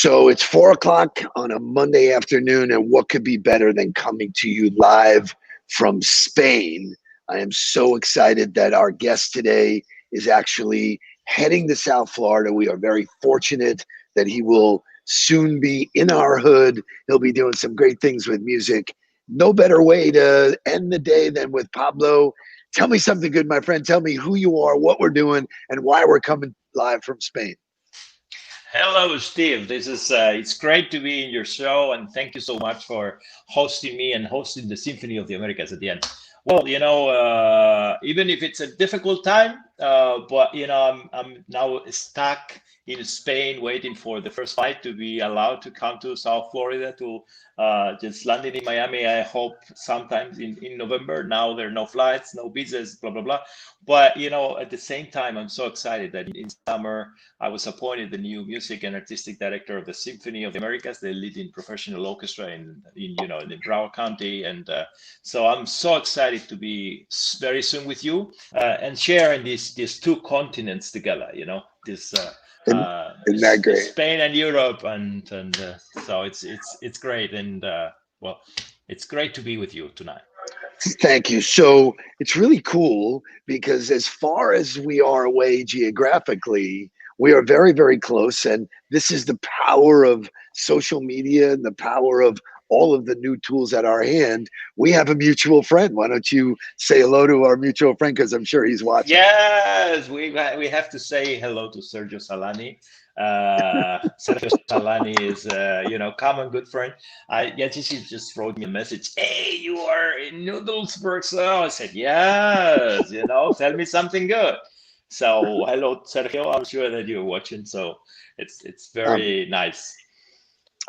So it's 4 o'clock on a Monday afternoon, and what could be better than coming to you live from Spain? I am so excited that our guest today is actually heading to South Florida. We are very fortunate that he will soon be in our hood. He'll be doing some great things with music. No better way to end the day than with Pablo. Tell me something good, my friend. Tell me who you are, what we're doing, and why we're coming live from Spain. Hello, Steve. This is it's great to be in your show, and thank you so much for hosting me and hosting the Symphony of the Americas at the end. Well, even if it's a difficult time, but I'm now stuck in Spain, waiting for the first flight to be allowed to come to South Florida to just landing in Miami. I hope sometimes in November. Now there are no flights, no visas, blah blah blah. But at the same time, I'm so excited that in summer I was appointed the new music and artistic director of the Symphony of the Americas, the leading professional orchestra in Broward County, and so I'm so excited to be very soon with you and sharing these two continents together. This Isn't that great? Spain and Europe, and so it's great, and well, it's great to be with you tonight. Thank you. So it's really cool because as far as we are away geographically, we are very, very close. And this is the power of social media and the power of all of the new tools at our hand. We have a mutual friend. Why don't you say hello to our mutual friend? Because I'm sure he's watching. Yes, we have to say hello to Sergio Salani. Sergio Salani is common good friend. He just wrote me a message. Hey, you are in Nudelberg, so I said yes. Tell me something good. So hello, Sergio. I'm sure that you're watching. So it's very nice.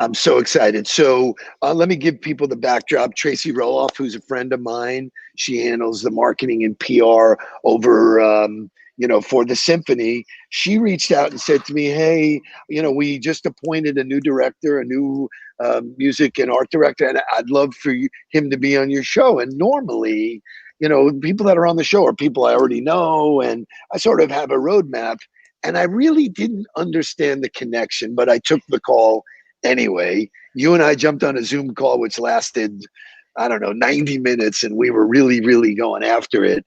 I'm so excited. So let me give people the backdrop. Tracy Roloff, who's a friend of mine, she handles the marketing and PR over, for the symphony. She reached out and said to me, "Hey, we just appointed a new director, a new music and art director, and I'd love for him to be on your show." And normally, people that are on the show are people I already know, and I sort of have a roadmap. And I really didn't understand the connection, but I took the call anyway. You and I jumped on a Zoom call, which lasted, I don't know, 90 minutes, and we were really, really going after it.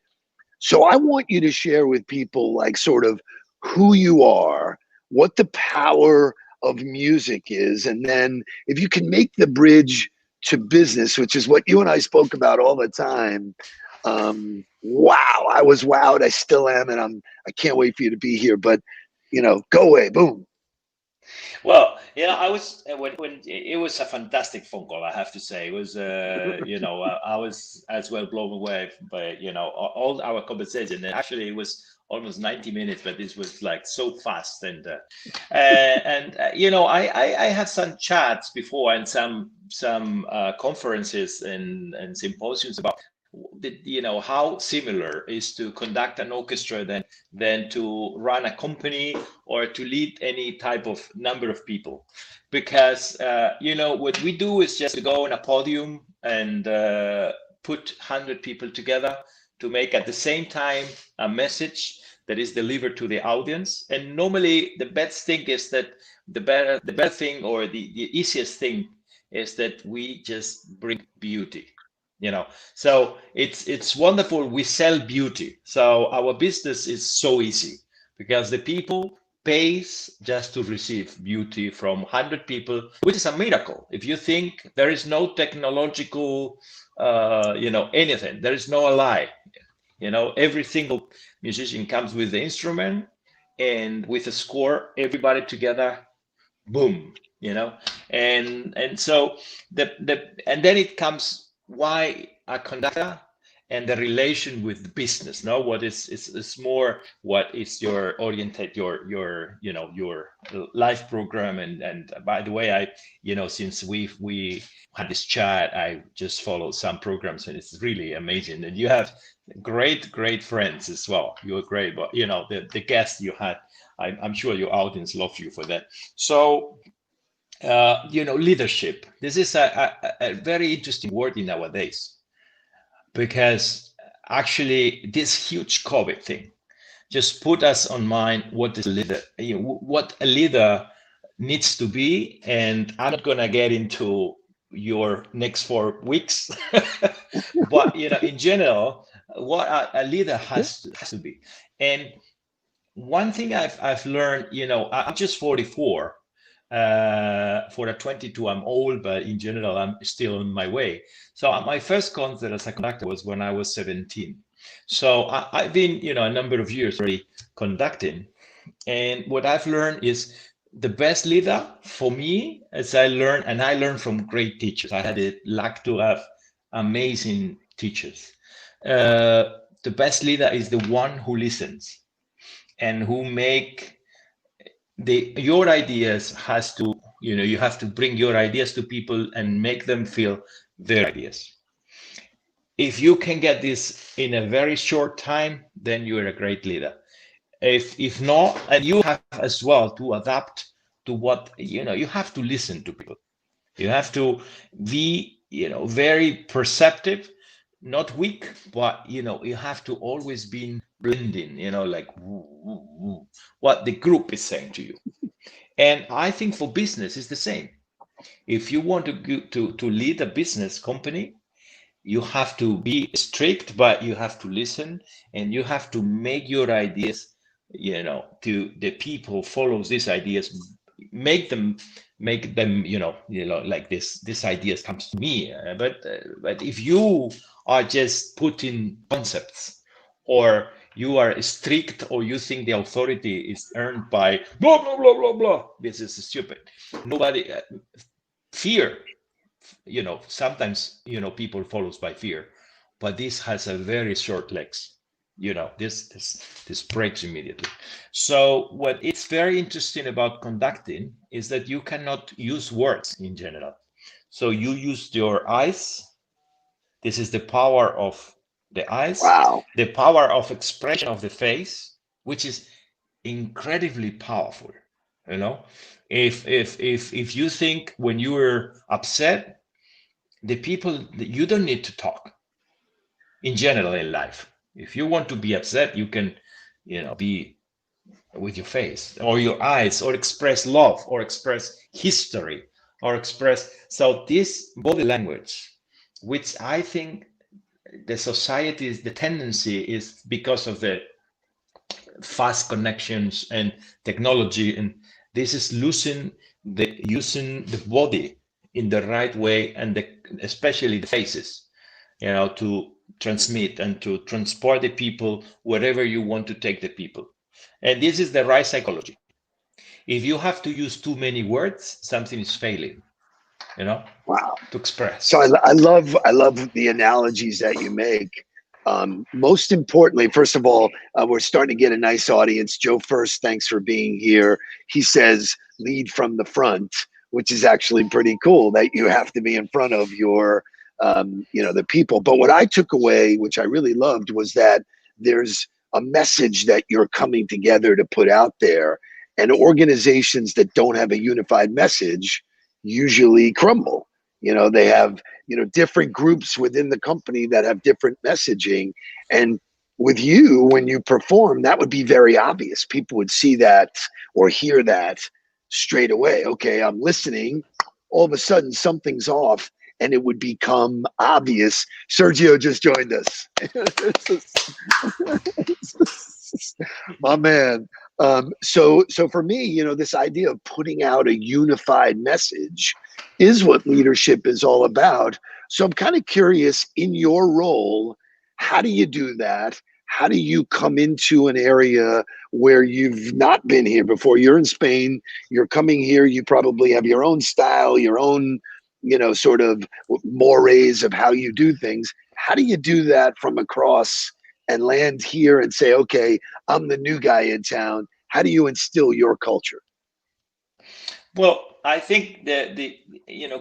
So I want you to share with people, like, sort of who you are, what the power of music is, and then if you can make the bridge to business, which is what you and I spoke about all the time. Wow, I was wowed. I still am, and I can't wait for you to be here. But go away, boom. Well, I was when it was a fantastic phone call. I have to say, it was I was as well blown away by all our conversation. And actually, it was almost 90 minutes, but this was like so fast. I had some chats before and some conferences and symposiums about how similar is to conduct an orchestra than to run a company or to lead any type of number of people, because what we do is just to go on a podium and put 100 people together to make at the same time a message that is delivered to the audience. And normally the best thing is that the better thing, or the easiest thing, is that we just bring beauty. So it's wonderful. We sell beauty. So our business is so easy because the people pays just to receive beauty from 100 people, which is a miracle. If you think there is no technological, anything, there is no lie. Every single musician comes with the instrument and with a score, everybody together, boom. And so and then it comes why a conductor and the relation with the business. No, what is more what is your orientate your life program. And by the way, since we had this chat, I just followed some programs, and it's really amazing. And you have great friends as well. You're great, but the guests you had, I'm sure your audience loves you for that. So leadership. This is a very interesting word in nowadays, because actually this huge COVID thing just put us on mind what is a leader, what a leader needs to be. And I'm not gonna get into your next 4 weeks, but in general, what a leader has to be. And one thing I've learned, I'm just 44. For a 22, I'm old, but in general, I'm still on my way. So my first concert as a conductor was when I was 17. So I've been, a number of years already conducting. And what I've learned is the best leader for me, as I learned from great teachers. I had the luck to have amazing teachers. The best leader is the one who listens and who make your ideas has to, you have to bring your ideas to people and make them feel their ideas. If you can get this in a very short time, then you're a great leader. If not, and you have as well to adapt to what, you have to listen to people. You have to be, very perceptive, not weak, but you have to always be blending, like what the group is saying to you. And I think for business it's the same. If you want to lead a business company, you have to be strict, but you have to listen, and you have to make your ideas, to the people follows these ideas, make them, like this ideas comes to me. But if you are just putting concepts, or you are strict, or you think the authority is earned by blah blah blah blah blah, this is stupid. Nobody fear, sometimes people follows by fear, but this has a very short legs. This breaks immediately. So what it's very interesting about conducting is that you cannot use words in general. So you use your eyes. This is the power of the eyes. Wow. The power of expression of the face, which is incredibly powerful. If you think when you were upset, the people, you don't need to talk in general in life. If you want to be upset, you can, be with your face or your eyes, or express love, or express history, or express. So this body language, which I think the society's, the tendency is because of the fast connections and technology, and this is using the body in the right way, and especially the faces, to transmit and to transport the people wherever you want to take the people. And this is the right psychology. If you have to use too many words, something is failing, Wow. to express. So I love the analogies that you make. Most importantly, first of all, we're starting to get a nice audience. Joe First, thanks for being here. He says lead from the front, which is actually pretty cool that you have to be in front of your, the people. But what I took away, which I really loved, was that there's a message that you're coming together to put out there, and organizations that don't have a unified message usually crumble. They have, different groups within the company that have different messaging. And with you, when you perform, that would be very obvious. People would see that or hear that straight away. Okay, I'm listening. All of a sudden, something's off, and it would become obvious. Sergio just joined us. My man. So for me, this idea of putting out a unified message is what leadership is all about. So I'm kind of curious, in your role, how do you do that? How do you come into an area where you've not been here before? You're in Spain, you're coming here, you probably have your own style, your own, sort of mores of how you do things. How do you do that from across and land here and say, okay, I'm the new guy in town? How do you instill your culture? Well, I think the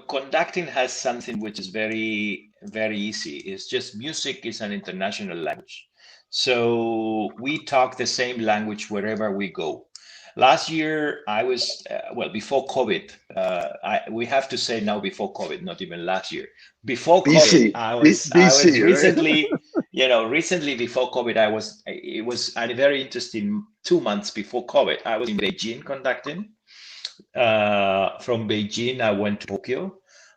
conducting has something which is very, very easy. It's just music is an international language. So we talk the same language wherever we go. Last year, I was, before COVID, we have to say now before COVID, not even last year. Before COVID, BC, I was BC, right? recently, recently before COVID, it was a very interesting 2 months before COVID. I was in Beijing conducting, From Beijing, I went to Tokyo.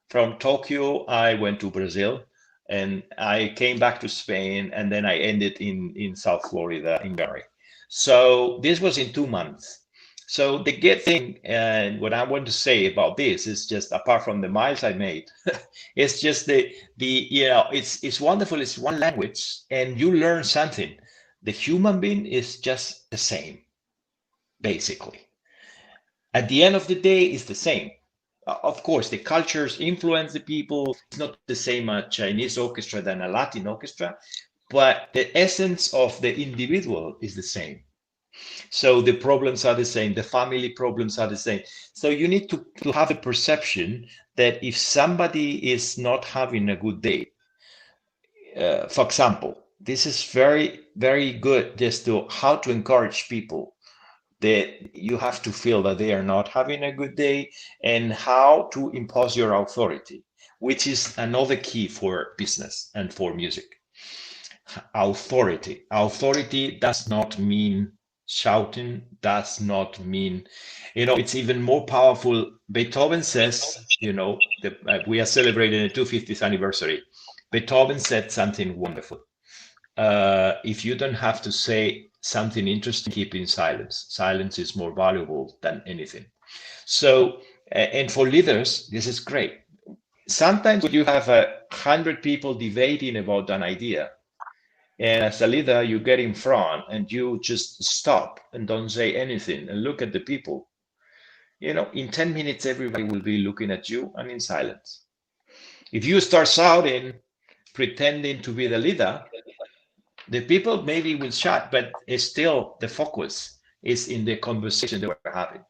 From Tokyo, I went to Brazil, and I came back to Spain, and then I ended in South Florida in January. So this was in 2 months. So the good thing, and what I want to say about this is just apart from the miles I made, it's just the it's wonderful. It's one language, and you learn something. The human being is just the same, basically. At the end of the day, it's the same. Of course, the cultures influence the people. It's not the same a Chinese orchestra than a Latin orchestra, but the essence of the individual is the same. So the problems are the same, the family problems are the same. So you need to have a perception that if somebody is not having a good day, for example, this is very, very good just to how to encourage people that you have to feel that they are not having a good day and how to impose your authority, which is another key for business and for music. Authority. Authority does not mean shouting, does not mean, it's even more powerful. Beethoven says, we are celebrating the 250th anniversary. Beethoven said something wonderful. If you don't have to say something interesting, keep in silence. Silence is more valuable than anything. So, and for leaders, this is great. Sometimes when you have 100 people debating about an idea, and as a leader, you get in front and you just stop and don't say anything and look at the people. In 10 minutes, everybody will be looking at you and in silence. If you start shouting, pretending to be the leader, the people maybe will shut, but it's still the focus is in the conversation that we're having.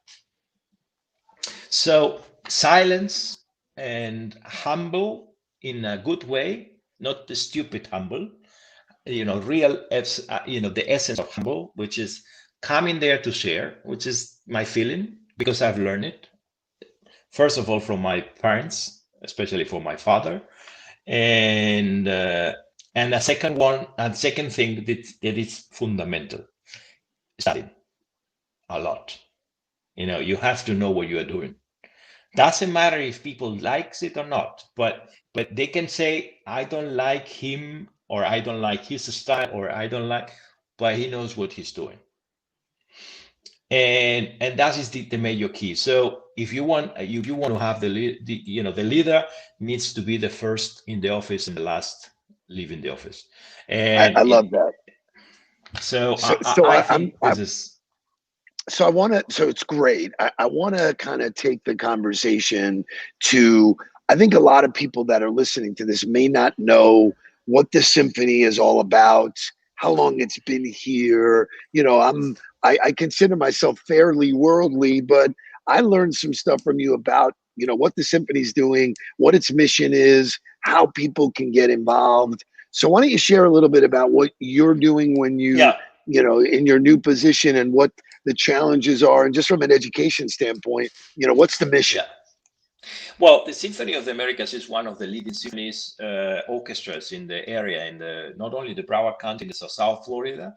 So silence and humble in a good way, not the stupid humble, real, the essence of humble, which is coming there to share, which is my feeling, because I've learned it. First of all, from my parents, especially from my father. And a second thing that is fundamental, studying a lot. You have to know what you are doing. Doesn't matter if people likes it or not, but they can say, I don't like him, or I don't like his style, or I don't like, but he knows what he's doing. And that is the major key. So if you want to have the leader needs to be the first in the office and the last leaving the office. And I love that. So I think this is. So so it's great. I want to kind of take the conversation to, I think a lot of people that are listening to this may not know what the symphony is all about, how long it's been here. I consider myself fairly worldly, but I learned some stuff from you about, what the symphony's doing, what its mission is, how people can get involved. So why don't you share a little bit about what you're doing when you in your new position and what the challenges are, and just from an education standpoint, what's the mission? Yeah. Well, the Symphony of the Americas is one of the leading symphonies orchestras in the area, in not only the Broward County, in South Florida,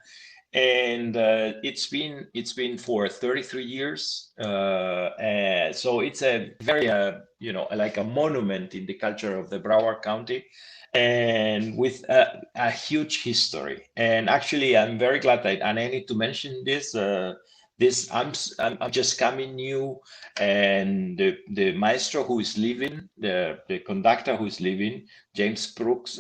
and it's been for 33 years. So it's a very like a monument in the culture of the Broward County, and with a huge history. And actually, I'm very glad and I need to mention this. I'm just coming new, and the maestro who is leaving, the conductor who is leaving, James Brooks,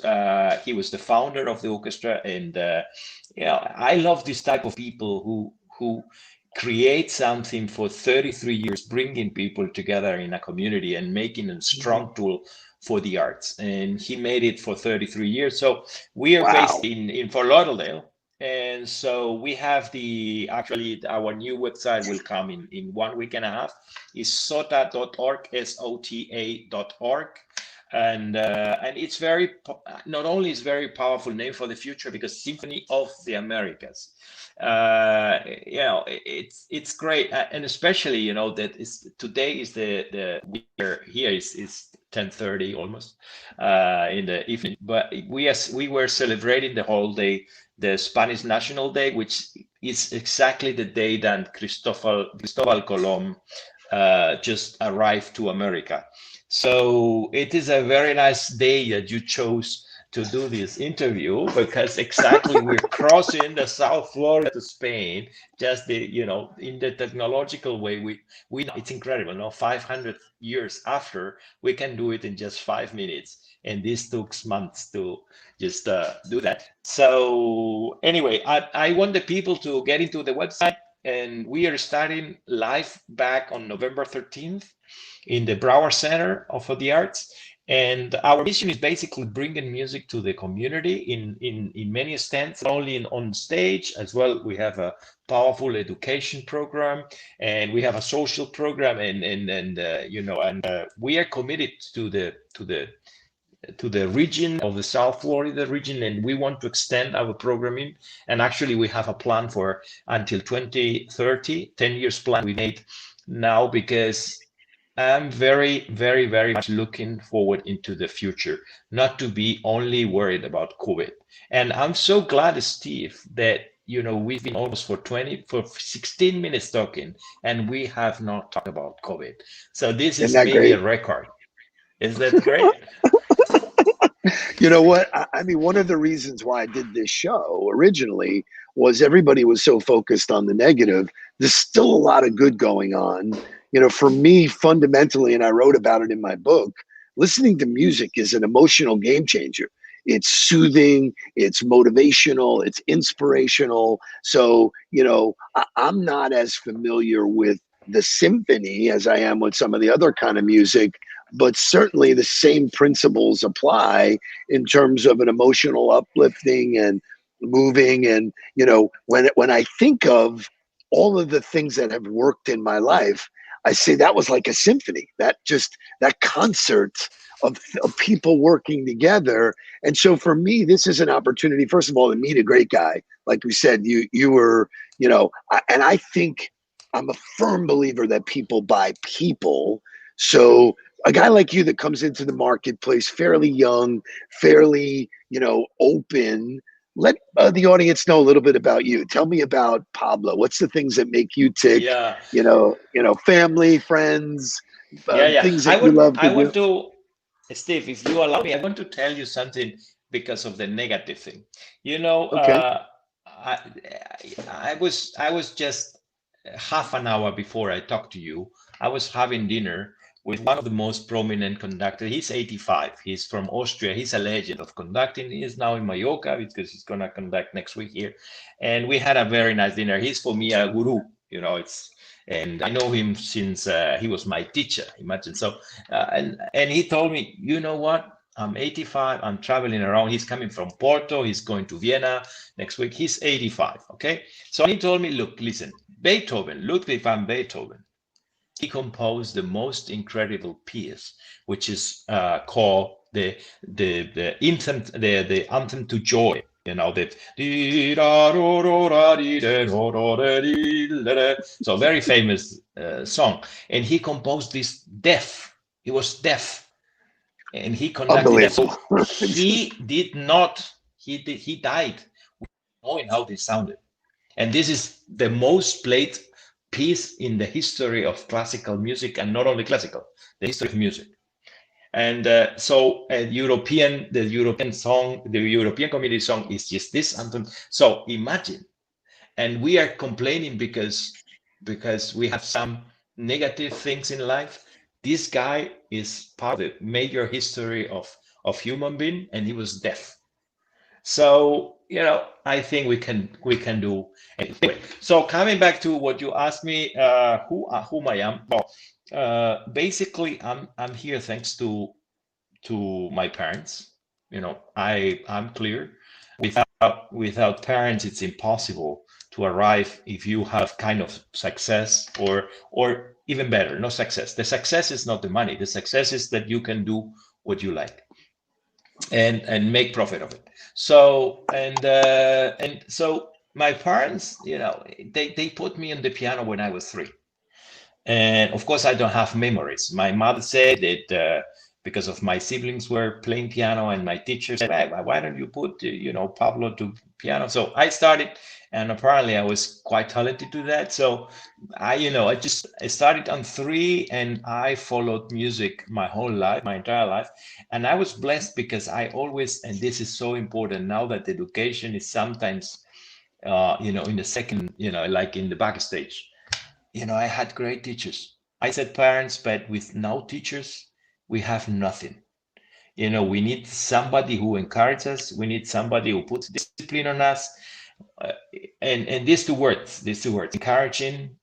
he was the founder of the orchestra, and I love this type of people who create something for 33 years, bringing people together in a community and making a strong tool for the arts. And he made it for 33 years. So we are based in Fort Lauderdale. And so we have our new website will come in 1 week and a half. Is sota.org, SOTA.org. And it's not only is very powerful name for the future, because Symphony of the Americas. It's great, and especially that today is we are here is 10:30 almost in the evening, but we were celebrating the whole day, the Spanish National Day, which is exactly the day that Cristobal Colón just arrived to America. So it is a very nice day that you chose to do this interview, because exactly we're crossing the South Florida to Spain. Just in the technological way, we know it's incredible. No, 500 years after, we can do it in just 5 minutes, and this took months to just do that. So anyway, I want the people to get into the website, and we are starting live back on November 13th in the Broward Center of the Arts. And our mission is basically bringing music to the community in many stands, not only on stage as well. We have a powerful education program, and we have a social program, and we are committed to the region of the South Florida region, and we want to extend our programming. And actually, we have a plan for until 2030, 10 years plan we made now, because I'm very, very, very much looking forward into the future, not to be only worried about COVID. And I'm so glad, Steve, that we've been almost for 16 minutes talking, and we have not talked about COVID. So this Isn't is that maybe a great? record. Is that great? You know what? I mean, one of the reasons why I did this show originally was everybody was so focused on the negative. There's still a lot of good going on. You know, for me, fundamentally, and I wrote about it in my book, listening to music is an emotional game changer. It's soothing, it's motivational, it's inspirational. So, I'm not as familiar with the symphony as I am with some of the other kind of music, but certainly the same principles apply in terms of an emotional uplifting and moving. And when I think of all of the things that have worked in my life, I say that was like a symphony, that concert of people working together. And so for me, this is an opportunity, first of all, to meet a great guy. Like we said, you were, and I think I'm a firm believer that people buy people. So a guy like you that comes into the marketplace fairly young, fairly, open, let the audience know a little bit about you. Tell me about Pablo. What's the things that make you tick? Yeah. Family, friends, Yeah. things that you love to I do. want to, Steve, if you allow me, I want to tell you something because of the negative thing. You know, Okay. I, I was just half an hour before I talked to you. I was having dinner with one of the most prominent conductors. He's 85. He's from Austria. He's a legend of conducting. He is now in Mallorca because he's gonna conduct next week here. And we had a very nice dinner. He's for me a guru. And I know him since he was my teacher. Imagine. So, and he told me, you know what? I'm 85. I'm traveling around. He's coming from Porto. He's going to Vienna next week. He's 85. Okay. So he told me, look, listen, Ludwig van Beethoven, he composed the most incredible piece, which is called the anthem, the anthem to joy. That so very famous song, and he composed this deaf. He was deaf, and he conducted that. Unbelievable. So he did not. He died knowing how they sounded. And this is the most played piece in the history of classical music, and not only classical, the history of music. And the European song, the European community song is just this anthem. So imagine, and we are complaining because we have some negative things in life. This guy is part of the major history of human being, and he was deaf. So, I think we can do anyway. So coming back to what you asked me, whom I am. Well, basically, I'm here thanks to my parents. I'm clear. Without parents, it's impossible to arrive if you have kind of success, or even better, no success. The success is not the money. The success is that you can do what you like and make profit of it. So my parents, they put me on the piano when I was 3, and of course I don't have memories. My mother said that because of my siblings were playing piano, and my teacher said, "Hey, why don't you put Pablo to piano?" So I started, and apparently I was quite talented to that. So I started on 3, and I followed music my whole life, my entire life. And I was blessed because I always, and this is so important now that education is sometimes, in the second, like in the backstage. I had great teachers. I said parents, but with no teachers, we have nothing. We need somebody who encourages us. We need somebody who puts discipline on us. Uh, and these two words, encouraging,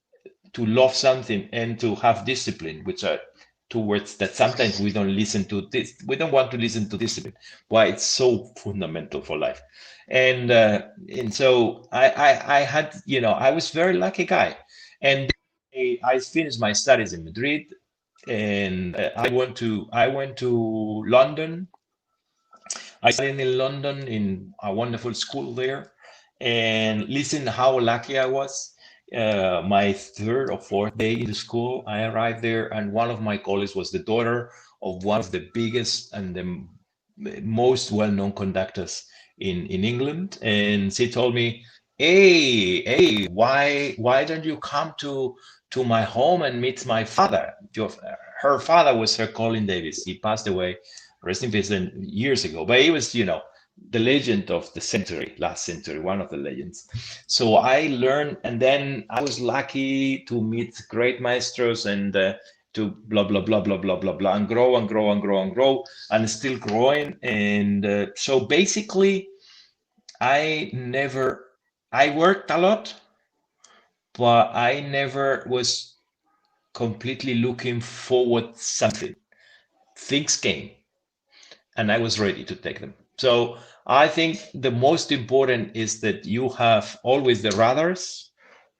to love something, and to have discipline, which are two words that sometimes we don't listen to. We don't want to listen to discipline. Why? It's so fundamental for life. And so I had, I was very lucky guy. And I finished my studies in Madrid, and I went to London. I studied in London in a wonderful school there, and listen how lucky I was. My third or fourth day in the school, I arrived there, and one of my colleagues was the daughter of one of the biggest and the most well-known conductors in England, and she told me, "Hey, why don't you come to my home and meet my father?" Her father was Sir Colin Davis. He passed away, rest in peace, years ago. But he was, the legend of the century, last century, one of the legends. So I learned, and then I was lucky to meet great maestros, and to blah blah blah blah blah blah blah, and grow and grow and grow and grow, and still growing. And so basically, I worked a lot, but I never was completely looking forward something. Things came, and I was ready to take them. So I think the most important is that you have always the radars,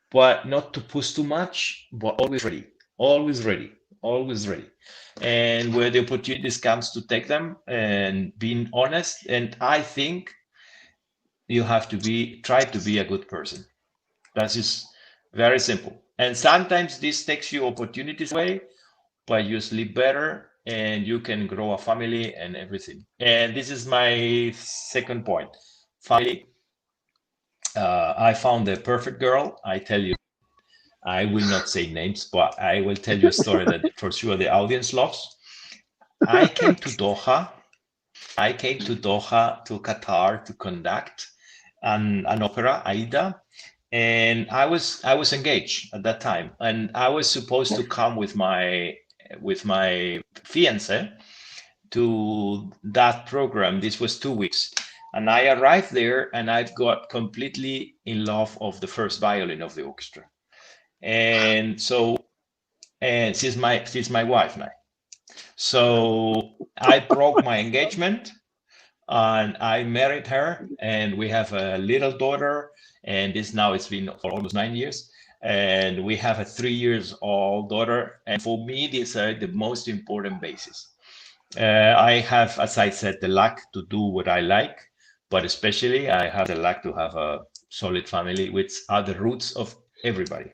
but not to push too much, but always ready, always ready, always ready. And where the opportunities comes, to take them, and being honest. And I think you have to try to be a good person. That's just very simple. And sometimes this takes you opportunities away, but you sleep better, and you can grow a family and everything. And this is my second point. Family. I found the perfect girl. I tell you, I will not say names, but I will tell you a story that for sure the audience loves. I came to Doha. I came to Doha, to Qatar, to conduct an opera, Aida, and I was engaged at that time, and I was supposed to come with my fiance to that program. This was 2 weeks, and I arrived there, and I got completely in love of the first violin of the orchestra. And so, and she's my wife now. So I broke my engagement, and I married her, and we have a little daughter, and it's been for almost 9 years, and we have a 3 years old daughter. And for me, these are the most important basis. I have, as I said, the luck to do what I like, but especially I have the luck to have a solid family, which are the roots of everybody.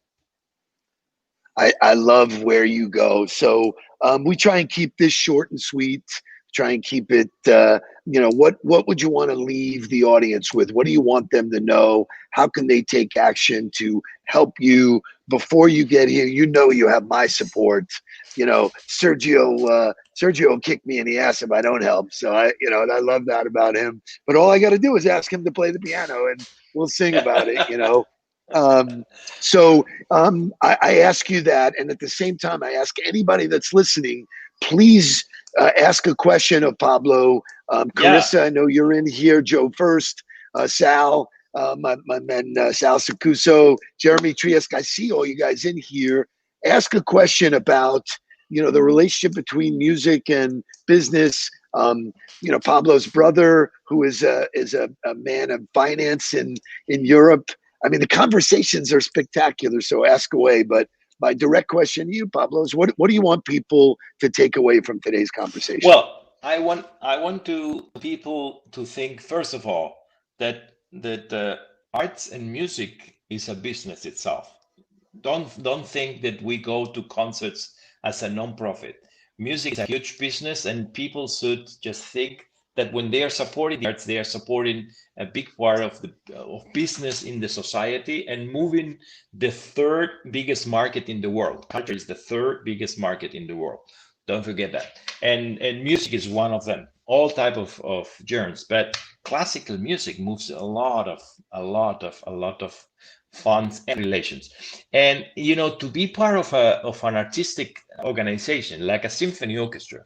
I love where you go. So we try and keep this short and sweet. Try and keep it. What would you want to leave the audience with? What do you want them to know? How can they take action to help you before you get here? You have my support. Sergio will kick me in the ass if I don't help. So and I love that about him. But all I got to do is ask him to play the piano, and we'll sing about it. I ask you that, and at the same time, I ask anybody that's listening, please ask a question of Pablo. Yeah. Carissa, I know you're in here. Joe First, Sal, my men, Sal Sacuso, Jeremy Triesk. I see all you guys in here. Ask a question about the relationship between music and business. Pablo's brother, who is a man of finance in Europe. I mean, the conversations are spectacular, so ask away. But my direct question to you, Pablo, is what do you want people to take away from today's conversation? Well, I want people to think, first of all, that arts and music is a business itself. Don't think that we go to concerts as a non-profit. Music is a huge business, and people should just think that when they are supporting the arts, they are supporting a big part of the of business in the society and moving the third biggest market in the world. Culture is the third biggest market in the world. Don't forget that. And music is one of them. All type of genres, but classical music moves a lot of funds and relations. And to be part of an artistic organization like a symphony orchestra,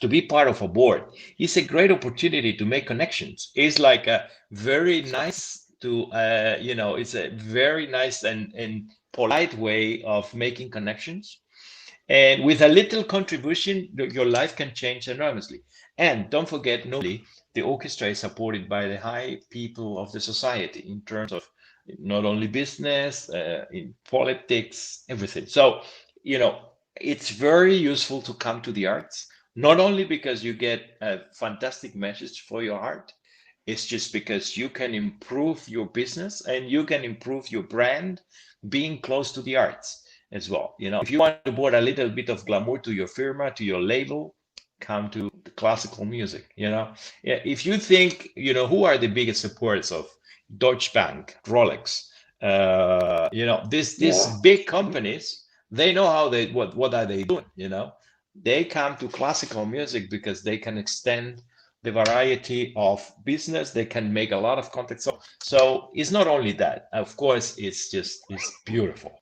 to be part of a board, is a great opportunity to make connections. It's like a very nice to it's a very nice and polite way of making connections. And with a little contribution, your life can change enormously. And don't forget, normally the orchestra is supported by the high people of the society in terms of not only business, in politics, everything. So, it's very useful to come to the arts, not only because you get a fantastic message for your art, it's just because you can improve your business and you can improve your brand being close to the arts as well. If you want to put a little bit of glamour to your firma, to your label, come to the classical music. Yeah, if you think, who are the biggest supporters of Deutsche Bank, Rolex, these Yeah. big companies, they know how what are they doing. They come to classical music because they can extend the variety of business. They can make a lot of content. So it's not only that. Of course, it's beautiful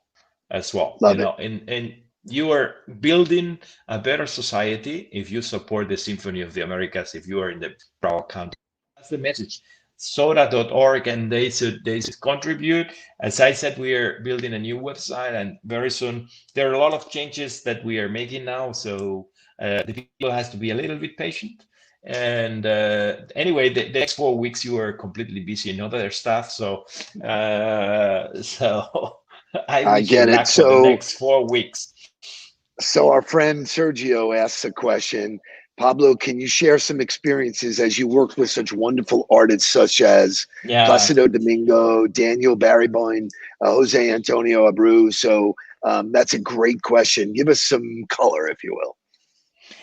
as well. Love it. And you are building a better society if you support the Symphony of the Americas, if you are in the proud country. That's the message. Soda.org, and they should contribute. As I said, we are building a new website, and very soon there are a lot of changes that we are making now. So the people has to be a little bit patient. And anyway, the next 4 weeks you are completely busy in other stuff. So I I wish you get it. luck for the next 4 weeks. So our friend Sergio asks a question. Pablo, can you share some experiences as you worked with such wonderful artists such as Yeah. Placido Domingo, Daniel Barrymore, Jose Antonio Abreu? So that's a great question. Give us some color, if you will.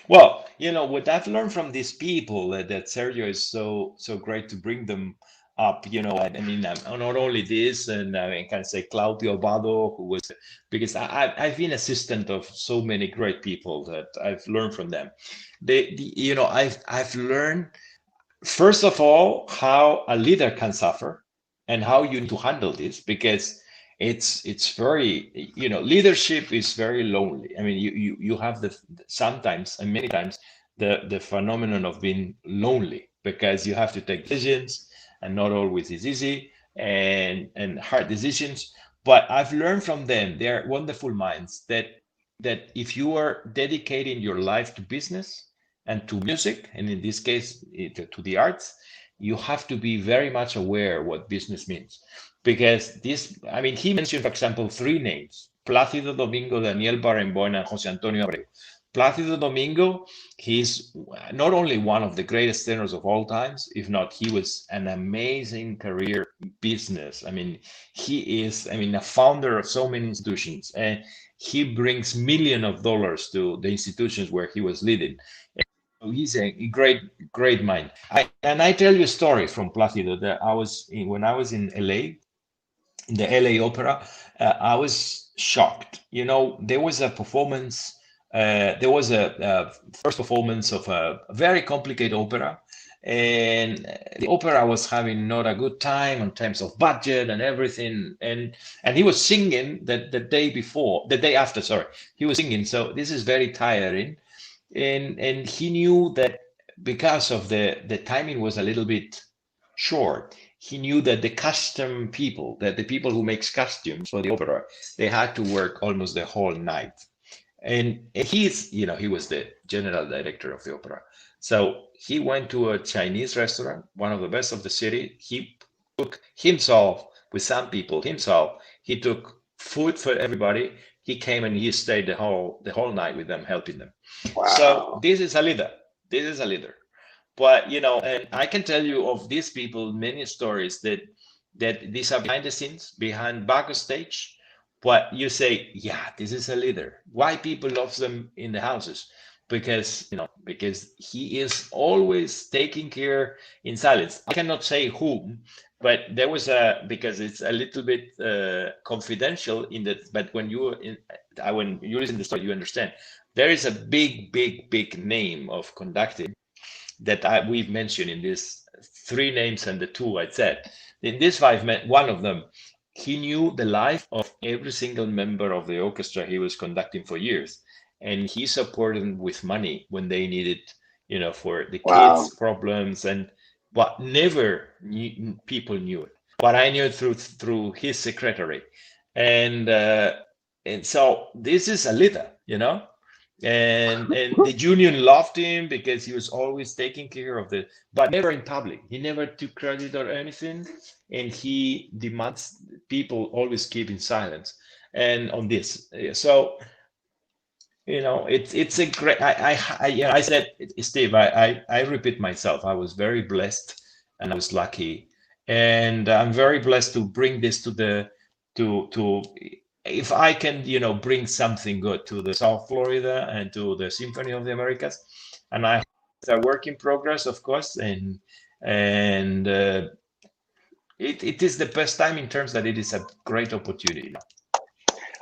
Well, what I've learned from these people, that Sergio is so great to bring them up. I mean, not only this, and I can say Claudio Bado, who was because I've been assistant of so many great people that I've learned from them. I've learned, first of all, how a leader can suffer and how you need to handle this, because it's very, leadership is very lonely. I mean, you have the sometimes and many times the phenomenon of being lonely, because you have to take decisions, and not always is easy, and hard decisions. But I've learned from them, they're wonderful minds, that if you are dedicating your life to business and to music, and in this case to the arts, you have to be very much aware what business means. Because this, I mean, he mentioned, for example, three names: Plácido Domingo, Daniel Barenboim, and Jose Antonio Abreu. Plácido Domingo, he's not only one of the greatest tenors of all times, if not, he was an amazing career business. I mean, he is, I mean, a founder of so many institutions, and he brings millions of dollars to the institutions where he was leading. So he's a great mind. And I tell you a story from Plácido that when I was in LA, in the LA Opera. I was shocked. There was a performance. There was a first performance of a very complicated opera, and the opera was having not a good time in terms of budget and everything. And he was singing the day after. Sorry, he was singing. So this is very tiring, and he knew that because of the timing was a little bit short. He knew that that the people who makes costumes for the opera, they had to work almost the whole night. And he was the general director of the opera. So he went to a Chinese restaurant, one of the best of the city. He took himself, with some people himself, he took food for everybody. He came and he stayed the whole night with them, helping them. So Wow. this is a leader. This is a leader. But and I can tell you of these people many stories that these are behind the scenes, behind backstage. But you say, yeah, this is a leader. Why people love them in the houses? because because he is always taking care in silence. I cannot say whom, but there was a, because it's a little bit confidential in that, but when when you listen to the story, you understand there is a big name of conducting that we've mentioned in this three names and the two I said. In this five men, one of them, he knew the life of every single member of the orchestra he was conducting for years, and he supported them with money when they needed, for the Wow. kids' problems, and what never people knew it. But I knew it through his secretary, and so this is a leader, and the union loved him because he was always taking care of but never in public. He never took credit or anything, and he demands people always keep in silence and on this. So it's a great. I said, Steve, I repeat myself. I was very blessed and I was lucky, and I'm very blessed to bring this to if I can, bring something good to the South Florida and to the Symphony of the Americas, and I it's a work in progress, of course, and it is the best time in terms that it is a great opportunity.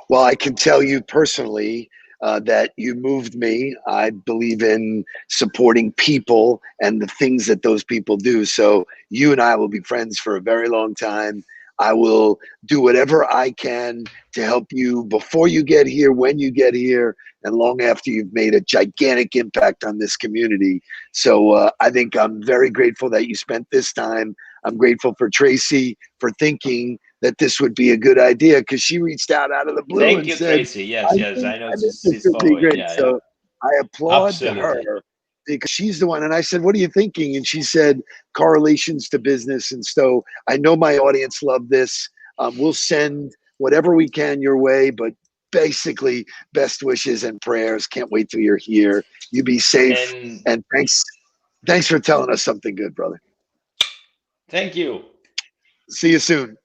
Well, I can tell you personally that you moved me. I believe in supporting people and the things that those people do. So you and I will be friends for a very long time. I will do whatever I can to help you before you get here, when you get here, and long after you've made a gigantic impact on this community. So I think I'm very grateful that you spent this time. I'm grateful for Tracy for thinking that this would be a good idea, because she reached out of the blue Thank and you, said, Tracy. I Yes, yes, think, I know I think this she's would be following. great. Yeah, yeah, So I applaud to absolutely. her because she's the one. And I said, what are you thinking? And she said, correlations to business. And so I know my audience love this. We'll send whatever we can your way, but basically best wishes and prayers. Can't wait till you're here. You be safe. And And thanks for telling us something good, brother. thank you. See you soon.